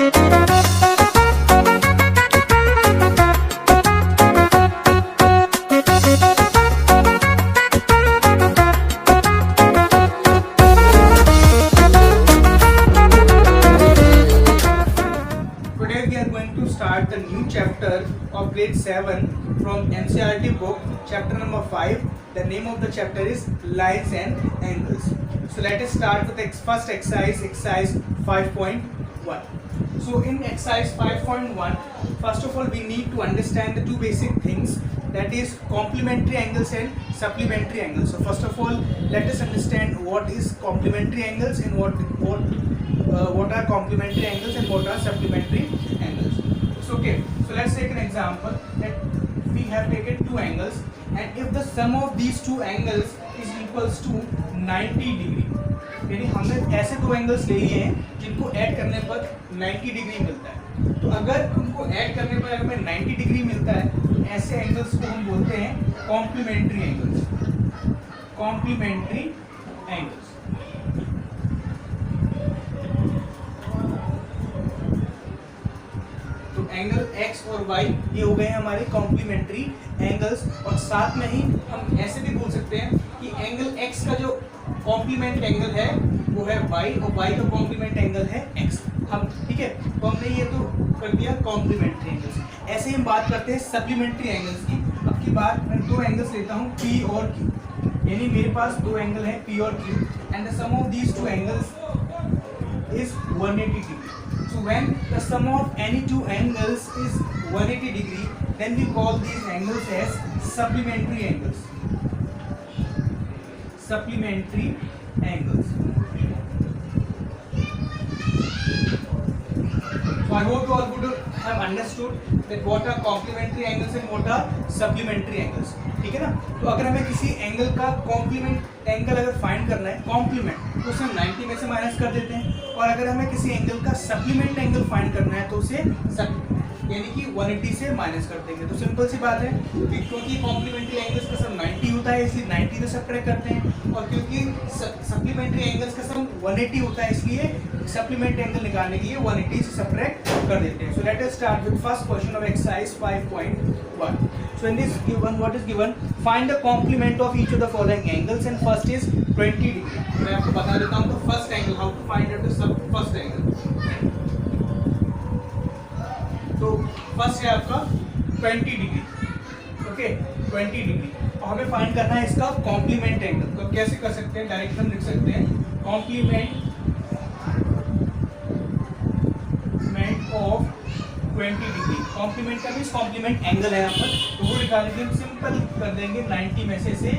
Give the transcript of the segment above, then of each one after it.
Start the new chapter of grade 7 from NCERT book, chapter number 5. The name of the chapter is lines and angles. So let us start with the first exercise 5.1. So in exercise 5.1, first of all we need to understand the two basic things, that is complementary angles and supplementary angles. So first of all, let us understand what is complementary angles and what are complementary angles and what are supplementary angles. Okay, so let's take an example that we have taken two angles, and if the sum of these two angles is equals to 90 degree, यानी हमने ऐसे दो angles ले लिए हैं जिनको add करने पर 90 डिग्री मिलता है. तो अगर उनको ऐड करने पर अगर हमें 90 डिग्री मिलता है तो ऐसे एंगल्स को हम बोलते हैं complementary angles. Complementary angles. Angle x और y ये हो गए हमारे कॉम्प्लीमेंट्री एंगल्स. और साथ में ही हम ऐसे भी बोल सकते हैं कि एंगल x का जो कॉम्प्लीमेंट एंगल है वो है y और y का कॉम्प्लीमेंट एंगल है x. हम ठीक है, तो हमने ये तो कर दिया कॉम्प्लीमेंट्री एंगल्स. ऐसे ही हम बात करते हैं सप्लीमेंट्री एंगल्स की. अब की बात मैं दो एंगल्स लेता हूँ p और q, यानी मेरे पास दो एंगल है p और q, and the sum of these two angles is 180 degree. So when the sum of any two angles is 180 degree, then we call these angles as supplementary angles. Supplementary angles. So I hope you all would have understood that what are complementary angles and what are supplementary angles. ठीक है ना. तो अगर हमें किसी angle का complement angle अगर find करना है कॉम्प्लीमेंट, तो उसे 90 में से माइनस कर देते हैं. और अगर हमें किसी एंगल का सप्लीमेंट एंगल फाइंड करना है तो उसे यानी कि 180 से माइनस कर देंगे. तो सिंपल सी बात है, क्योंकि कॉम्प्लीमेंट्री एंगल्स का सम 90 होता है इसलिए 90 से सब्ट्रैक्ट करते हैं, और क्योंकि सप्लीमेंट्री एंगल्स का सम 180 होता है इसलिए सप्लीमेंट एंगल निकालने के लिए 180 से सब्ट्रैक्ट कर देते हैं. सो let us start with first question of exercise 5.1. So in this given, what is given? Find the complement of each of the following angles, and first is 20 degree. मैं आपको बता देता हूँ तो first angle, how to find out the first angle. तो first है आपका 20 degree. Okay, 20 degree. और हमें फाइंड करना है इसका कॉम्प्लीमेंट एंगल. तो कैसे कर सकते हैं? डायरेक्ट हम लिख सकते हैं कॉम्प्लीमेंट ऑफ 20 डिग्री. कॉम्प्लीमेंट का मींस कॉम्प्लीमेंट एंगल है यहाँ पर, तो वो निकालेंगे हम. सिंपल कर देंगे 90 में से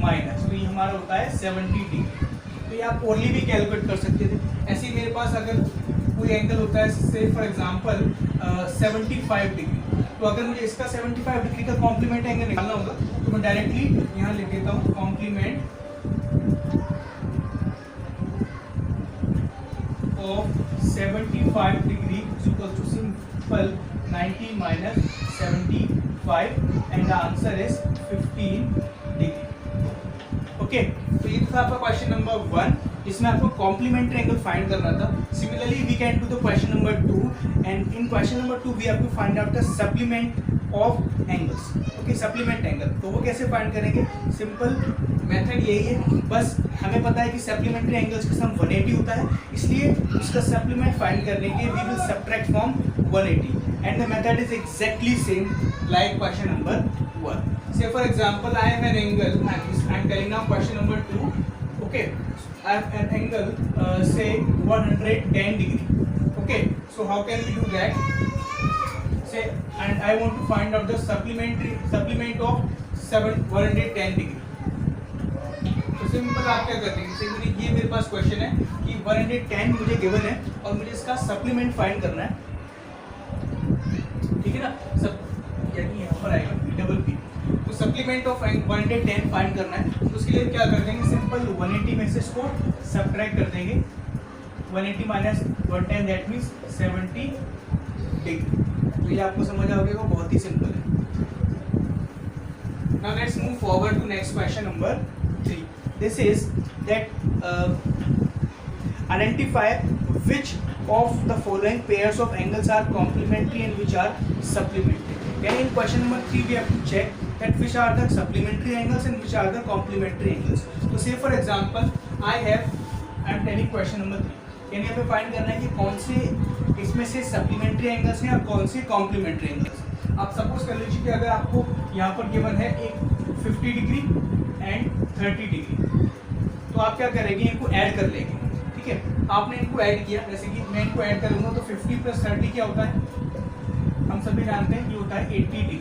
माइनस, तो ये हमारा होता है 70 डिग्री. तो ये आप ओनली भी कैलकुलेट कर सकते थे. ऐसे ही मेरे पास अगर कोई एंगल होता है से फॉर एग्जांपल 75 डिग्री, तो अगर मुझे इसका 75 डिग्री का कॉम्प्लीमेंट एंगल निकालना होगा तो मैं डायरेक्टली यहाँ लिख देता हूँ complement of 75 degree is equal to simple 90 minus 75 and the answer is 15 degree. Okay, तो ये था आपका क्वेश्चन नंबर 1 जिसमें आपको कॉम्प्लीमेंट्री एंगल फाइंड करना था. Similarly we can do the question number 2, and in question number 2 we have to find out the supplement of angles. Okay, supplement angle तो वो कैसे फाइंड करेंगे? सिंपल मेथड यही है. बस हमें पता है कि सप्लीमेंट्री एंगल्स का सम 180 होता है, इसलिए उसका सप्लीमेंट फाइंड करने के we will subtract from 180, and the method is exactly same like question number 1. Say for example I have an angle, I am telling now question number 2. Okay, I have an angle say 110 degree. Okay, so how can we do that? Say, and I want to find out the supplement of 110 degree. तो simple आप क्या करते हैं, जैसे ये मेरे पास question है कि 110 मुझे गिवन है और मुझे इसका सप्लीमेंट फाइंड करना है. ठीक है ना, सब यानी यहाँ पर आएगा डबल पी. तो सप्लीमेंट ऑफ 110 फाइंड करना है, तो उसके लिए क्या कर देंगे? सिंपल 180 में से इसको सब्ट्रैक्ट कर देंगे. 180 माइनस 110 दैट मीन्स 70 डिग्री. तो ये आपको समझ आ गया, बहुत ही सिंपल है. Now let's move forward to next question number 3. This is that identify which of the following pairs of angles are complementary and which are supplementary. Then in question number 3 we have to check that which are the supplementary angles and which are the complementary angles. So say for example I am telling question number 3, यानी हमें find करना है कि कौन से इसमें से supplementary angles हैं और कौन से कॉम्प्लीमेंट्री एंगल्स। आप सपोज कर लीजिए कि अगर आपको यहाँ पर गिवन है एक 50 डिग्री एंड 30 डिग्री, तो आप क्या करेंगे, इनको ऐड कर लेंगे। ठीक है, आपने इनको ऐड किया, जैसे कि मैं इनको ऐड करूँगा तो 50 + 30 क्या होता है, हम सभी जानते हैं कि होता है 80 डिग्री।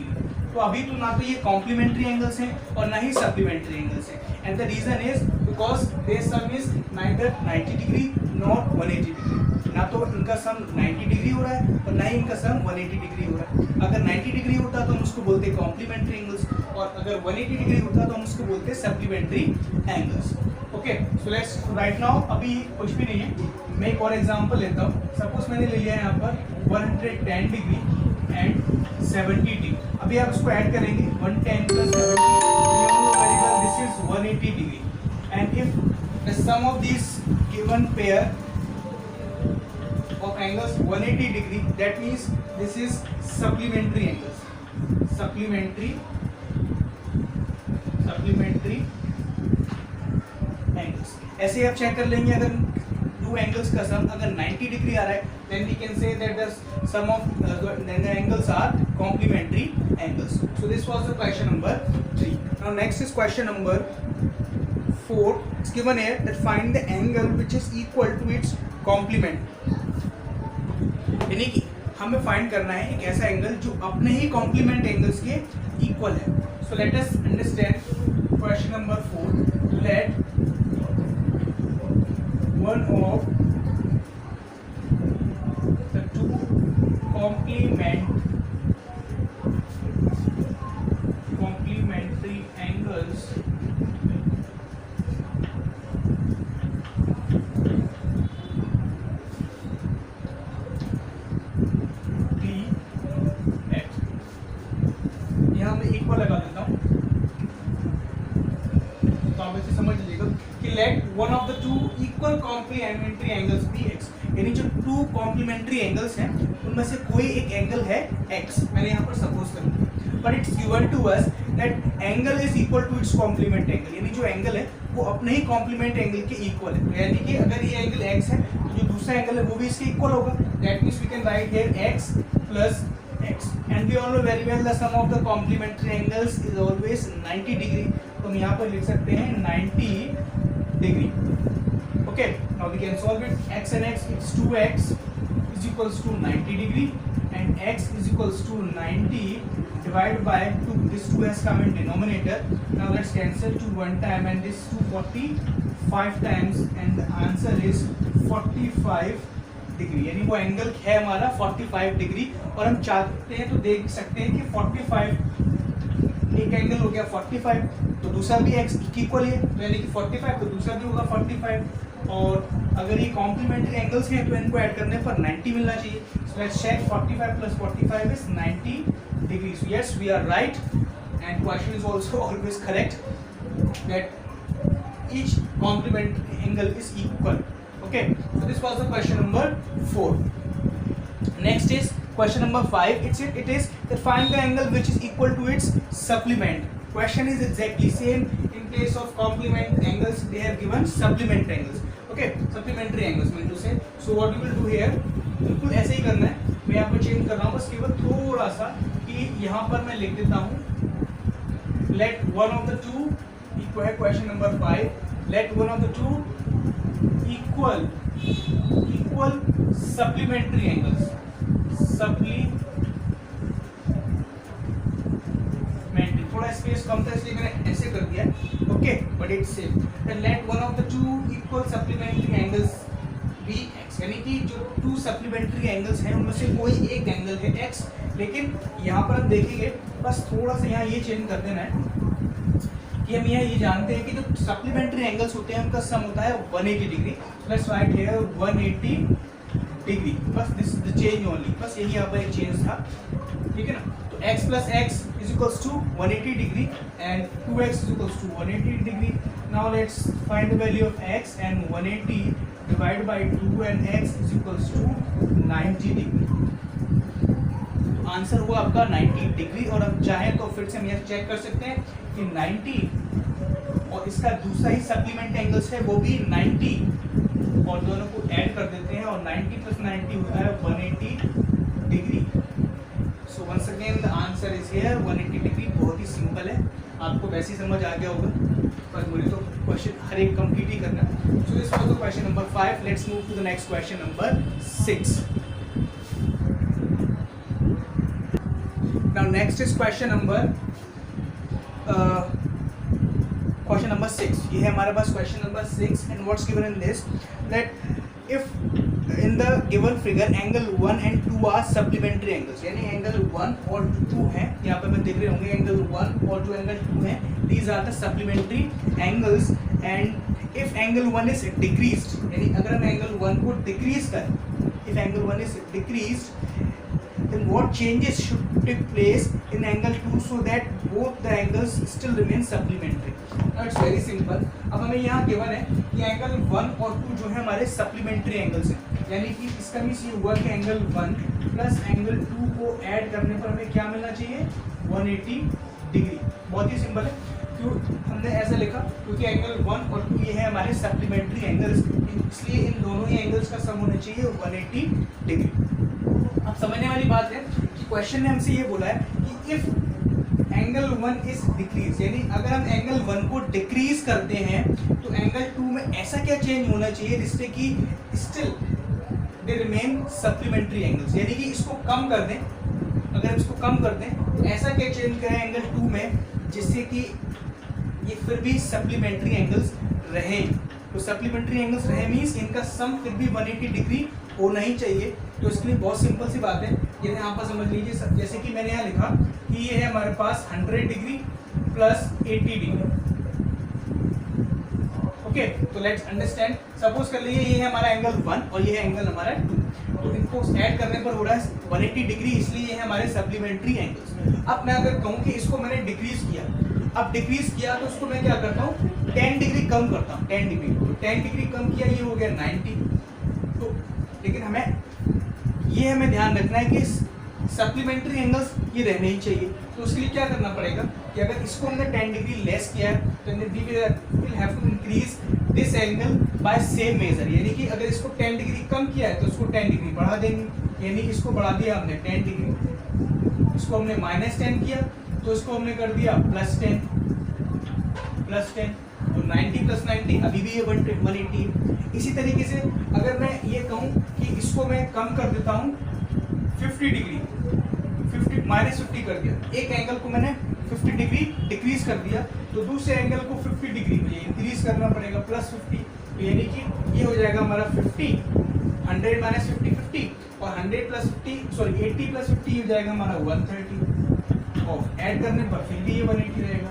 तो अभी तो ना तो ये कॉम्प्लीमेंट्री एंगल्स हैं और ना ही सप्लीमेंट्री एंगल्स हैं, and the reason is because their sum is neither 90 degree nor 180 degree. ना तो इनका सम 90 डिग्री हो रहा है और ना ही इनका सम 180 डिग्री हो रहा है। अगर 90 डिग्री होता तो हम उसको बोलते हैं कॉम्प्लीमेंट्री एंगल्स, और अगर 180 डिग्री होता तो हम उसको बोलते हैं supplementary angles. Okay, so let's write now, अभी कुछ भी नहीं है, मैं एक और एग्जांपल लेता हूँ। सपोज मैंने ले लिया है यहाँ पर 110 डिग्री एंड 70 डिग्री। अभी आप इसको ऐड करेंगे 110 + 70, this is 180 degree, and if the sum of this given pair of angles 180 degree, that means this is supplementary angles, supplementary angles। ऐसे ही आप चेक कर लेंगे, अगर टू एंगल्स का सम अगर 90 डिग्री आ रहा है then we can say that the sum of then the angles are complementary angles। So this was the question number 3. Now next is question number 4. It's given here that find the angle which is equal to its complement, यानी कि हमें find करना है एक ऐसा angle जो अपने ही कॉम्प्लीमेंट एंगल्स के इक्वल है। So let us understand question number 4। Let one of the two complementary angles equal लगा देता हूँ, तो आप ऐसे समझ लीजिएगा कि let one of the two equal complementary angles be x, यानी जो टू कॉम्प्लीमेंट्री एंगल्स हैं उनमें से कोई एक एंगल है एक्स, मैंने यहाँ पर सपोज कर लिया, but it's given to us that angle is equal to its complement angle, यानी जो एंगल है वो अपने ही कॉम्प्लीमेंट एंगल के इक्वल है। यानी कि अगर ये एंगल एक्स है तो जो दूसरा एंगल है वो भी इसके इक्वल होगा। That means we can write here x plus x, and we all know very well the sum of the complementary angles is always 90 degree, तो हम यहाँ पर लिख सकते हैं 90 degree. okay, now we can solve it, x and x, it's 2x is equals to 90 degree and x is equals to 90 divided by 2, this 2 has come in denominator, now let's cancel 2 one time and this 245 times and the answer is 45 degree, यानी वो angle है हमारा 45 degree. और हम चाहते हैं तो देख सकते हैं कि 45 एक एंगल हो गया 45, तो दूसरा भी x इक्वल है, तो यानी कि 45 तो दूसरा भी होगा 45, और अगर ये कॉम्प्लीमेंट्री एंगल्स हैं तो इनको ऐड करने पर 90 मिलना चाहिए। So let's check 45 + 45 is 90 degree. So yes, we are right and question is also always correct that each complementary angle is equal. Okay, so this was the question number 4. Next is question number 5. It is that find the angle which is equal to its supplement. Question is exactly same. In place of complement angles, they have given supplement angles. Okay, supplementary angles mean to say. So what we will do here, बिल्कुल ऐसे ही करना है। मैं यहाँ पर change कर रहा हूँ बस केवल थोड़ा सा कि यहाँ पर मैं लिख देता हूँ let one of the two equal है question number 5. Let one of the two equal supplementary angles, supplementary, थोड़ा स्पेस कम था इसलिए मैंने ऐसे कर दिया, okay, but it's same. Then let one of the two equal supplementary angles be x, यानी कि जो टू सप्लीमेंट्री एंगल्स हैं उनमें से कोई एक एंगल है एक्स, लेकिन यहाँ पर हम देखेंगे बस थोड़ा सा यहाँ ये चेंज कर देना है कि हम यहाँ ये जानते हैं कि जो सप्लीमेंट्री एंगल्स होते हैं उनका सम होता है 180 degree. Let's write here 180 degree, बस this is the change only, बस यही यहाँ पर एक चेंज था, ठीक है ना। तो x + x is equals to 180 degree and 2x is equals to 180 degree. Now let's find the value of x and 180 divide by 2 and x is equals to 90 degree. Answer हुआ आपका 90 डिग्री। और अब चाहे तो फिर से हम यह चेक कर सकते हैं कि 90 और इसका दूसरा ही सप्लीमेंट एंगल्स है वो भी 90, और दोनों को ऐड कर देते हैं और 90 प्लस 90 होता है 180 degree. So once again the answer is here 180 degree. बहुत ही सिंपल है, आपको वैसे ही समझ आ गया होगा, पर मुझे तो क्वेश्चन हर एक कंप्लीट ही करना। So this was the question number 5। Let's move to the next question number 6। Now next is question number 6. ये है हमारे पास question number 6 and what's given in this that if in the given figure angle 1 and 2 are supplementary angles, यानी angle 1 और 2 हैं, यहाँ पे मैं देख रहे होंगे angle 1 और जो angle 2 हैं, these are the supplementary angles and if angle 1 is decreased, यानी अगर हम angle 1 को decrease करें, if angle 1 is decreased then what changes should take place in angle 2 so that both the angles still remain supplementary? Now it's very simple. अब हमें यहाँ given है कि एंगल 1 और 2 जो है हमारे सप्लीमेंट्री एंगल्स हैं, यानी कि इसका मीन्स ये हुआ कि एंगल 1 प्लस एंगल 2 को ऐड करने पर हमें क्या मिलना चाहिए 180 डिग्री। बहुत ही सिंपल है, क्यों हमने ऐसा लिखा क्योंकि एंगल 1 और 2 ये है हमारे सप्लीमेंट्री एंगल्स, इसलिए इन दोनों ही एंगल्स का सम होना चाहिए 180 डिग्री। अब समझने वाली बात है कि क्वेश्चन ने हमसे ये बोला है कि इफ एंगल 1 इज डिक्रीज, यानी अगर हम एंगल 1 को डिक्रीज करते हैं तो एंगल 2 में ऐसा क्या चेंज होना चाहिए जिससे कि still they remain supplementary angles, यानी कि इसको कम कर दें। अगर हम इसको कम कर दें तो ऐसा क्या चेंज करें एंगल 2 में जिससे कि ये फिर भी सप्लीमेंट्री एंगल्स रहें। तो सप्लीमेंट्री एंगल्स रहे मीन्स इनका सम फिर भी 180 डिग्री होना ही चाहिए। तो इसके लिए बहुत सिंपल सी बात है, ये यहाँ पर समझ लीजिए, जैसे कि मैंने यहाँ लिखा कि ये है हमारे पास 100 डिग्री प्लस 80 डिग्री। ओके, तो लेट्स अंडरस्टैंड। सपोज कर लीजिए ये है हमारा एंगल 1 और ये है एंगल हमारा 2, तो इनको ऐड करने पर हो रहा है 180 डिग्री, इसलिए ये है हमारे सप्लीमेंट्री एंगल्स। अब मैं अगर कहूँ कि इसको मैंने डिक्रीज किया, अब डिक्रीज किया तो उसको मैं क्या करता हूँ 10 डिग्री कम करता हूँ, 10 डिग्री। तो 10 डिग्री कम किया, ये हो गया 90। तो लेकिन हमें ध्यान रखना है कि सप्लीमेंट्री एंगल्स ये रहने ही चाहिए। तो उसके लिए क्या करना पड़ेगा कि अगर इसको हमने 10 डिग्री लेस किया है तो we will have to increase this angle by same measure, यानी कि अगर इसको 10 डिग्री कम किया है तो इसको 10 डिग्री बढ़ा देंगे, यानी इसको बढ़ा दिया हमने 10 डिग्री, इसको हमने -10 किया तो इसको हमने कर दिया +10 तो 90 प्लस 90 अभी भी ये 180। इसी तरीके से अगर मैं ये कहूँ कि इसको मैं कम कर देता हूँ 50 डिग्री, -50 कर दिया, एक एंगल को मैंने 50 डिग्री डिक्रीज कर दिया, तो दूसरे एंगल को 50 डिग्री मुझे इंक्रीज करना पड़ेगा +50, तो यानी कि ये हो जाएगा हमारा 50, 100 - 50 50, और 100 + 50 सॉरी 80 + 50 हो जाएगा हमारा 130, और ऐड करने पर फिर भी ये 180 रहेगा।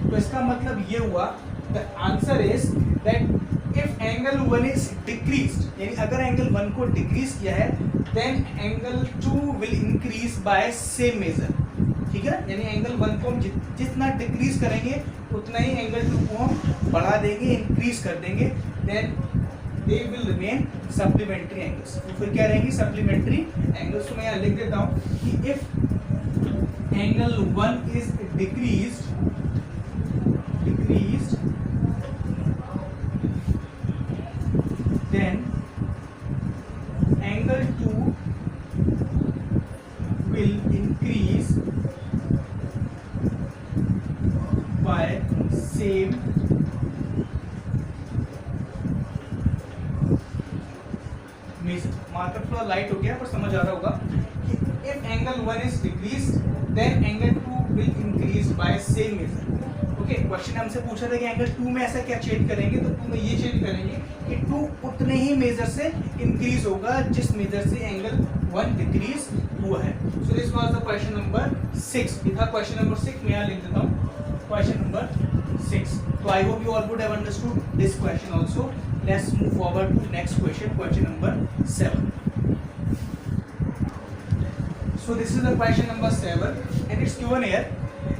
तो इसका मतलब ये हुआ the answer is that if angle 1 is decreased, यानी अगर एंगल 1 को डिक्रीज किया है then angle 2 will increase by same measure. ठीक है, यानी एंगल 1 को हम जितना डिक्रीज करेंगे उतना ही एंगल 2 को हम बढ़ा देंगे, इंक्रीज कर देंगे, then they will remain supplementary angles. तो फिर क्या रहेंगी सप्लीमेंट्री एंगल्स। तो मैं यहाँ लिख देता हूँ कि if angle 1 is decreased then angle 2 will increase by same measure। Marker थोड़ा लाइट हो गया पर समझ आ रहा होगा कि if angle 1 is decreased then angle 2 will increase by same measure। Okay, question हमसे पूछा था कि एंगल 2 में ऐसा क्या चेंज करेंगे, तो 2 में ये चेंज करेंगे कि 2 उतने ही मेजर से इंक्रीज होगा जिस मेजर से एंगल 1 डिक्रीज हुआ है। सो this was the question number 6। ये था क्वेश्चन नंबर 6, मैं यहाँ लिख देता हूँ क्वेश्चन नंबर 6। तो I hope you all would have understood this question also. Let's move forward to next question, question number 7। So this is the question number 7 and it's given here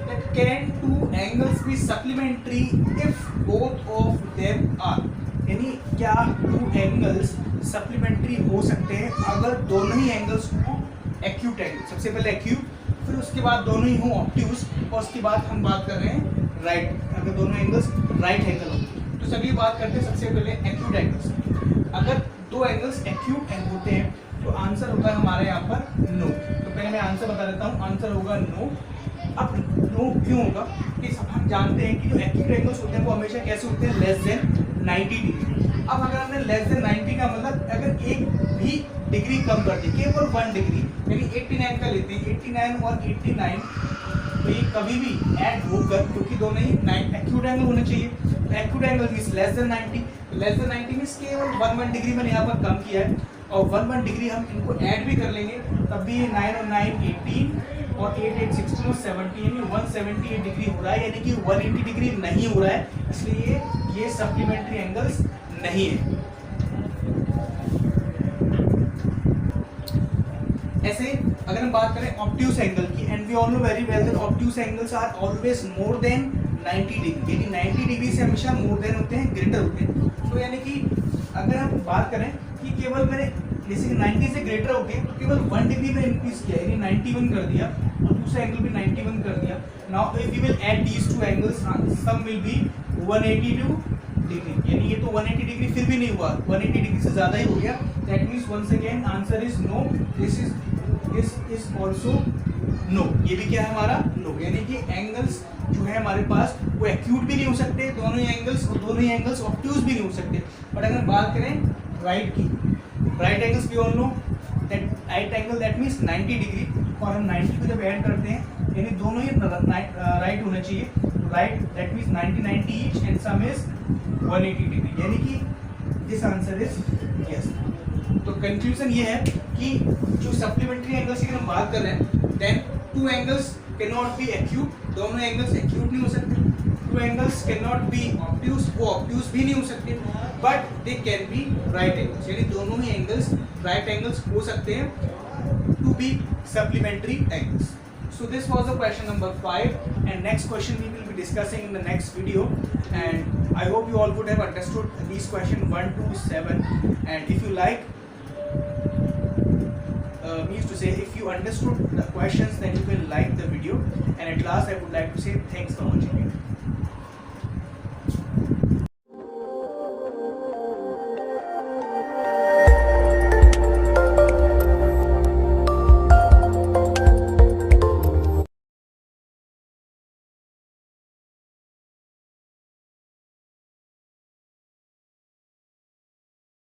that can two angles be supplementary if both of them are। यानी क्या two angles supplementary हो सकते हैं अगर दोनों ही angles हो acute angle, सबसे पहले एक्यूट, फिर उसके बाद दोनों ही हो ऑब्ट्यूज, और उसके बाद हम बात कर रहे हैं राइट, अगर दोनों एंगल्स राइट एंगल हो। तो सभी बात करते हैं सबसे पहले एक्यूट एंगल्स। अगर दो एंगल्स एक्यूट एंगल होते हैं तो आंसर होता है हमारे यहाँ पर नो। तो पहले मैं आंसर बता देता हूँ, आंसर होगा नो। अब नो क्यों होगा कि सब हम जानते हैं कि जो एक्यूट एंगल्स होते हैं वो हमेशा कैसे होते हैं, लेस देन 90 डिग्री। अब अगर हमने लेस देन 90 का मतलब अगर एक भी डिग्री कम कर दी, केवल 1 डिग्री, यानी 89 का लेते हैं, 89 और 89, तो ये कभी भी ऐड होकर, क्योंकि दोनों ही एक्यूट एंगल होने चाहिए, acute angle means less than 90, less than 90 means केवल 1 डिग्री मैंने यहाँ पर कम किया है, और 1 डिग्री हम इनको ऐड भी कर लेंगे, तब भी ये 9 और 9 18 और 8 8 16 और 70, यानी 178 डिग्री हो रहा है, यानी कि 180 डिग्री नहीं हो रहा है, इसलिए ये सप्लीमेंट्री एंगल्स नहीं है। ऐसे अगर हम बात करें ऑब्ट्यूज एंगल की, and we all know very well that obtuse angles are always more than 90 degree, यानी 90 डिग्री से हमेशा मोर देन होते हैं, ग्रेटर होते हैं। तो यानी कि अगर हम बात करें कि केवल मैंने जैसे 90 से ग्रेटर हो गए तो केवल 1 डिग्री में इंक्रीज किया, यानी 91 कर दिया, और दूसरा एंगल भी 91 कर दिया। Now if we will add these two angles, sum will be 182 degree, यानी ये तो 180 डिग्री फिर भी नहीं हुआ, 180 डिग्री से ज्यादा ही हो गया। That means once again answer is no, this is also no, ये भी क्या है हमारा नो, यानी कि एंगल्स जो है हमारे पास वो एक्यूट भी नहीं हो सकते दोनों ही एंगल्स, और दोनों ही एंगल्स ऑब्ट्यूज भी नहीं हो सकते। बट अगर बात करें राइट की, right angles we all know that right angle that means 90 degree, और हम 90 को जब ऐड करते हैं यानी दोनों ही राइट होने चाहिए, right that means 90 90 each and some is 180 degree, यानी कि दिस आंसर इज यस। तो कंक्लूजन ये है कि जो सप्लीमेंट्री एंगल्स की हम बात कर रहे हैं, then two angles can not be acute, दोनों एंगल्स एक्यूट नहीं हो सकते, two angles can not be obtuse, वो ऑब्ट्यूज भी नहीं हो सकते, but they can be right angles, यानी दोनों ही एंगल्स राइट एंगल्स हो सकते हैं to be supplementary angles. So this was the question number 5, and next question we will be discussing in the next video, and I hope you all would have understood these question 1 to 7, and if you like means to say if you understood the questions, then you can like the video, and at last I would like to say thanks for watching it.